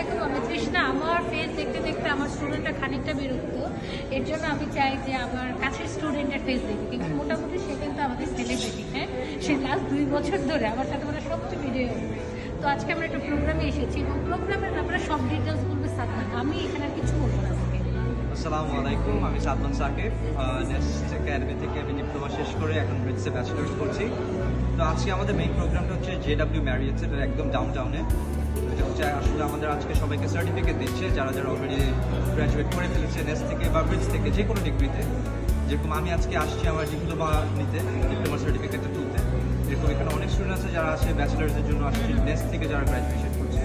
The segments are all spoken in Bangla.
আলাইকুম, আমি তৃষ্ণা। আমার ফেস দেখতে দেখতে আমার স্টুডেন্টটা খানিকটা বিরক্ত। এর জন্য আমি চাই যে আমার কাছের স্টুডেন্টের ফেস দেখি, কিন্তু মোটামুটি সে কিন্তু আমাদের সেলিব্রিটি। হ্যাঁ, সে লাস্ট 2 বছর ধরে আমার সাথে মানে সবচেয়ে ভিডিও। তো আজকে আমরা একটা প্রোগ্রামে এসেছি এবং প্রোগ্রামের ব্যাপারে সব ডিটেলস বলবে সাদমান। আমি এখানে আর কিছু বলবো না আজকে। আসসালামু আলাইকুম, আমি সাদমান সাকিব। নেক্সট একাডেমি থেকে আমি ডিপ্লোমা শেষ করে এখন ব্রিটসে ব্যাচেলার্স করছি। তো আজকে আমাদের মেইন প্রোগ্রামটা হচ্ছে জেডব্লিউ ম্যারিয়েটস, এটা একদম ডাউনটাউনে। এটা হচ্ছে আসলে আমাদের আজকে সবাইকে সার্টিফিকেট দিচ্ছে যারা যারা অলরেডি গ্র্যাজুয়েট করে ফেলেছে নেক্সট থেকে বা ব্রিটস থেকে যে কোনো ডিগ্রিতে। যেরকম আমি আজকে আসছি আমার ডিপ্লোমা নিতে, ডিপ্লোমা সার্টিফিকেটটা তুলতে। এরকম এখানে অনেক স্টুডেন্ট আছে যারা আসে ব্যাচেলার্সের জন্য, আসছে নেক্সট থেকে যারা গ্র্যাজুয়েশন করছে।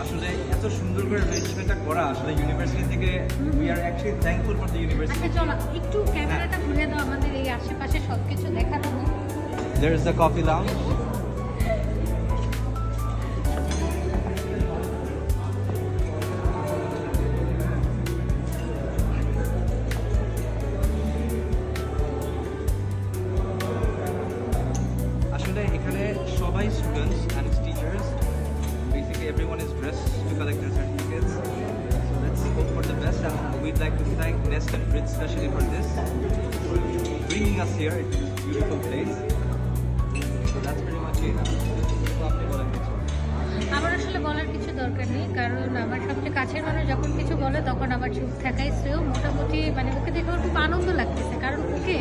আসলে এত সুন্দর করে অ্যারেঞ্জমেন্টটা করা আসলে ইউনিভার্সিটি থেকে we are actually thankful for the university. আচ্ছা চলো একটু ক্যামেরাটা ঘুরে দাও, আমাদের এই আশেপাশে সবকিছু দেখানো। There is the coffee lounge. আসলে এখানে সবাই students and teachers, basically everyone is dressed to collect their certificates. So let's hope for the best, and we'd like to thank Nest and Brits especially for this, for bringing us here. It's a beautiful place. So that's pretty much it. So আপনি বলেন কিছু। আমার আসলে বলার কিছু দরকার নেই, কারণ আমার সবচেয়ে কাছের মানুষ যখন কিছু বলে তখন আমার চুপ থাকাই শ্রেয়। মোটামুটি মানে ওকে দেখে আমার খুব আনন্দ লাগতেছে, কারণ ওকে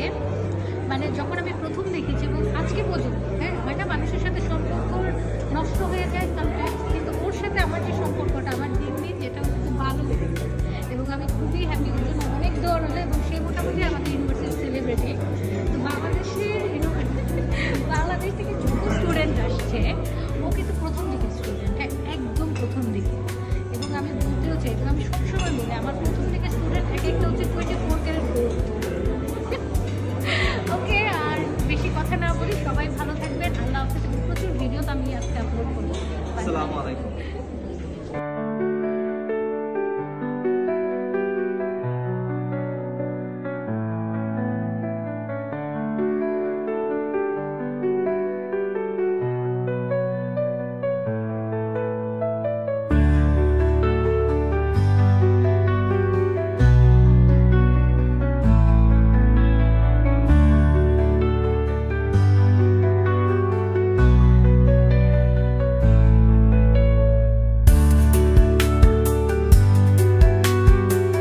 মানে যখন আমি প্রথম দেখেছি এবং আজকে পর্যন্ত, হ্যাঁ হয় না মানুষের সাথে সম্পর্ক নষ্ট হয়ে যায় সামটাইমস, কিন্তু ওর সাথে আমার যে সম্পর্কটা আমার দিন দিন যেটা খুব ভালো লেগেছে এবং আমি খুবই হ্যাপি। ওর জন্য অনেক দৌড় হলো এবং সে মোটামুটি আমাদের ইউনিভার্সিটির সেলিব্রিটি। তো বাংলাদেশ থেকে যত স্টুডেন্ট আসছে ও কিন্তু প্রথম দিকে স্টুডেন্ট, হ্যাঁ একদম প্রথম দিকে। এবং আমি বলতেও চাই, এবং আমি সবসময় বলি আমার প্রথম দিকে স্টুডেন্ট এক একটা হচ্ছে 24 ক্যারেট গোল্ড। ওকে, আর বেশি কথা না বলি, সবাই ভালো থাকবেন। আল্লাহ হাফেজ। প্রচুর ভিডিও তো আমি আজকে আপলোড করবো। আসসালামু আলাইকুম।